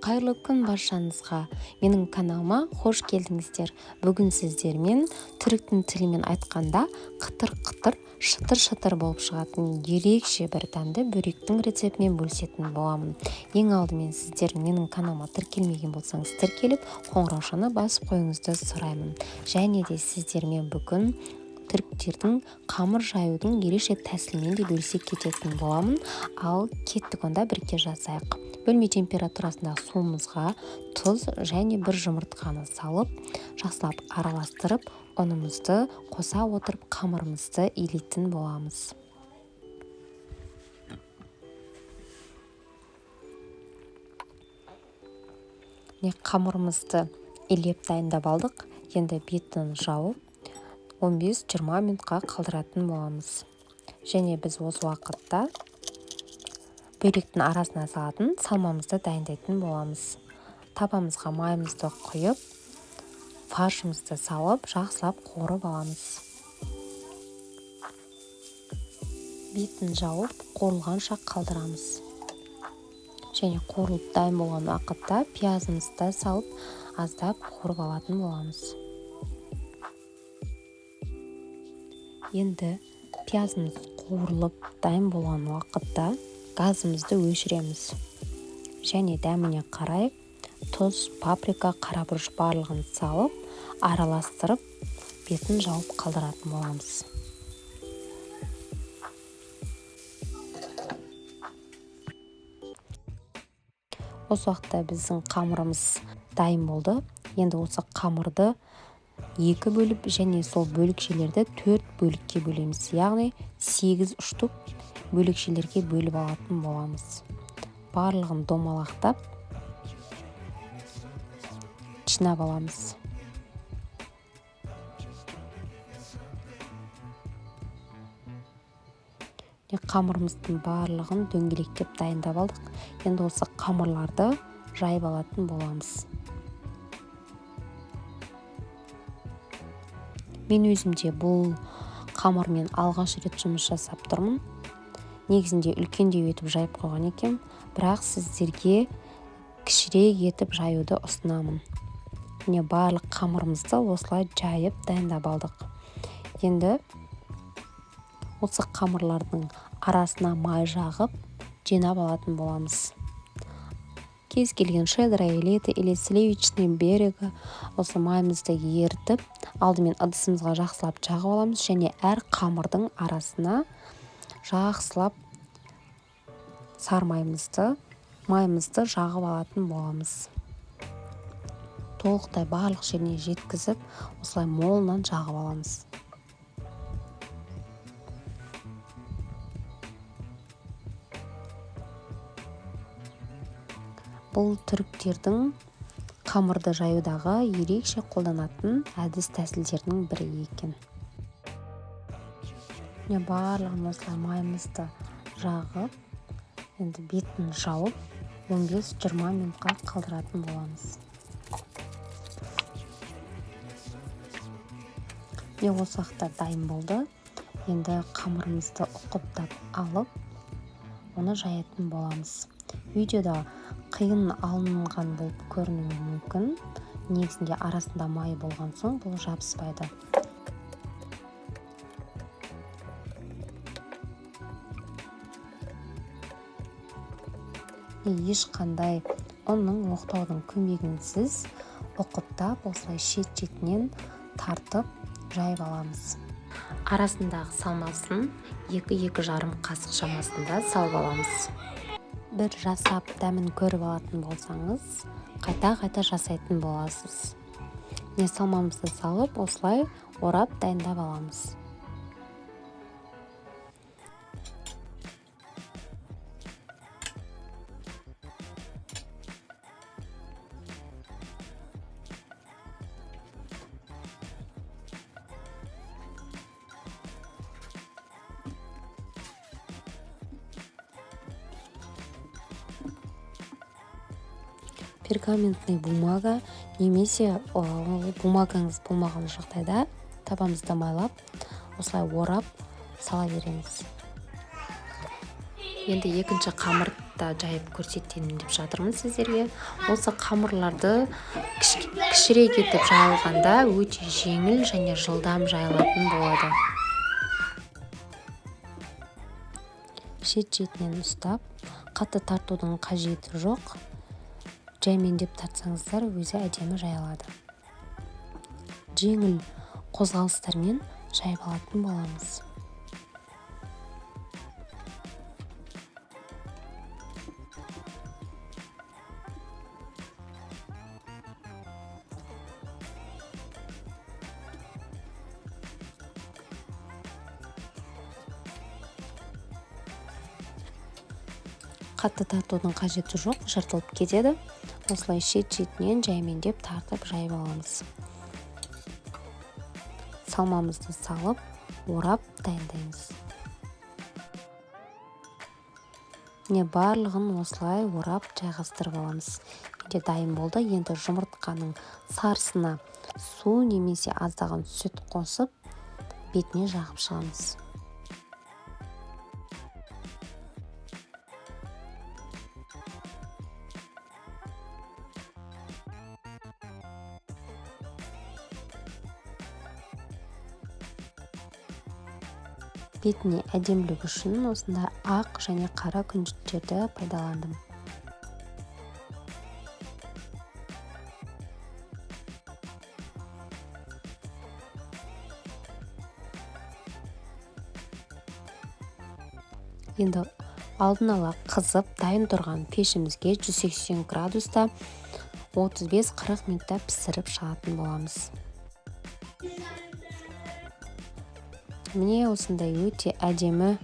Қайырлы күн баршаңызға. Менің каналыма қош келдіңіздер. Бүгін сіздермен түріктің тілімен айтқанда қытыр-қытыр, шытыр-шытыр болып шығатын ерекше бір дәмді бөректің рецептімен бөлісетін боламын. Ең алдымен сіздер менің каналыма тіркелмеген болсаңыз тіркеліп, қоңыраушаны басып қойыңызды сұраймын. Және де сіздермен бүгін түріктердің қамыр жаюдың ерекше тәсілімен де бөлісе кететін боламын. Ал кеттік, онда бірге жасайық. Бөлме температурасындағы суымызға тұз және бір жұмыртқаны салып, жақсылап араластырып, ұнымызды қоса отырып қамырымызды илейтін боламыз. Қамырымызды илеп дайындап алдық. Енді бетін жауып 15-20 минутқа қалдыратын боламыз. Және біз осы уақытта бөлектің арасына салатын салмамызды дайындайтын боламыз. Табамызға майымызды құйып, фаршымызды салып, жақсылап қуырып аламыз. Бетін жауып, қуырылғанша қалдырамыз. Және қуырылып дайын болған уақытта пиязымызды салып, аздап қуырып алатын боламыз. Енді пиязымыз қуырылып дайын болған уақытта газымызды өшіреміз. Және дәміне қарай тұз, паприка, қарабұрыш барлығын салып, араластырып, бетін жауып қалдыратын боламыз. Осы уақытта біздің қамырымыз дайын болды. Енді осы қамырды 2 бөліп, және сол бөлікшелерді 4 бөлікке бөлеміз. Яғни 8 штук бөлікшелерге бөліп алатын боламыз. Барлығын домалақтап, жинап аламыз. Қамырымыздың барлығын дөңгелектеп дайындап алдық. Енді осы қамырларды жайып алатын боламыз. Мен өзімде бұл қамырмен алғаш рет жұмыс жасап тұрмын. Негізінде үлкендеу етіп жайып қойған екен, бірақ сіздерге кішірек етіп жаюды ұсынамын. Міне барлық қамырымызды осылай жайып дайындап алдық. Енді осы қамырлардың арасына май жағып, жинап алатын боламыз. Кез келген шедра или сливочный берегі осы майымызды ертіп, алдымен ыдысымызға жақсылап жағып аламыз, және әр қамырдың арасына жақсылап майымызды жағып алатын боламыз. Толықтай барлық жеріне жеткізіп, осылай молынан жағып аламыз. Бұл түріктердің қамырды жаюдағы ерекше қолданатын әдіс тәсілдерінің бірі екен. Барлығын осылай майымызды жағып, енді бетін жауып 15-20 минутқа қалдыратын боламыз. Осы уақытта дайын болды. Енді қамырымызды ұқыптап алып, оны жаятын боламыз. Видеода қиын алынған болып көрінуі мүмкін. Негізінде арасында май болған соң бұл жабыспайды. Ешқандай ұнның оқтаудың көмегінсіз ұқыптап осылай шет-шетінен тартып жайып аламыз. Арасындағы салмасын 2-2,5 қасық шамасында салып аламыз. Бір жасап дәмін көріп алатын болсаңыз, қайта-қайта жасайтын боласыз. Салмамызды салып, осылай орап дайындап аламыз. Пергаментный бумага немесе бумагаңыз болмаған жағдайда табамызды майлап, осылай орап сала береміз. Енді екінші қамыр форматта жайып көрсетейін деп жатырмын сіздерге. Осы қамырларды кішірек етіп жайылғанда өте жеңіл және жылдам жайылатын болады. Шет-шетінен ұстап, қатты тартудың қажеті жоқ. Жаймендеп тартсаңыздар өзі әдемі жайылады. Жеңіл қозғалыстармен жайып алатын боламыз. Қатты тартудың қажеті жоқ, жыртылып кетеді. Осылай шет-шетінен жаймендеп тартып жайып аламыз. Салмамызды салып, орап дайындаймыз. Міне барлығын осылай орап жайғастырып аламыз. Енді дайын болды. Енді жұмыртқаның сарысына су немесе аздаған сүт қосып, бетіне жағып шығамыз. Бетіне әдемілік үшін осында ақ және қара күнжіттерді пайдаландым. Енді алдын ала қызып дайын тұрған пешімізге 180 градуста 35-40 минутта пісіріп шығатын боламыз. Міне осындай өте әдемі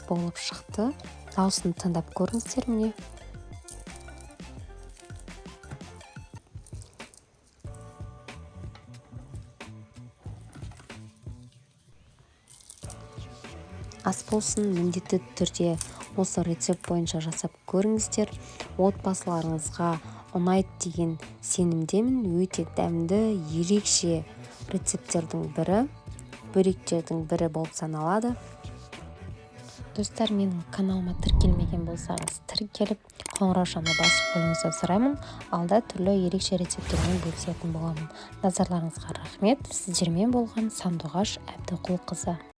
болып шықты. Дауысын тыңдап көріңіздер міне. Ас болсын, міндетті түрде осы рецепт бойынша жасап көріңіздер. Отбасыларыңызға ұнайды деген сенімдемін. Өте дәмді, ерекше рецепттердің бірі, бөректердің бірі болып саналады. Достар, менің каналыма тіркелмеген болсаңыз, тіркеліп, қоңыраушаны басып қойыңызды сұраймын. Алда түрлі ерекше рецепттермен бөлісетін боламын. Назарларыңызға рахмет. Сіздермен болған Сандуғаш Әбдіқұлқызы.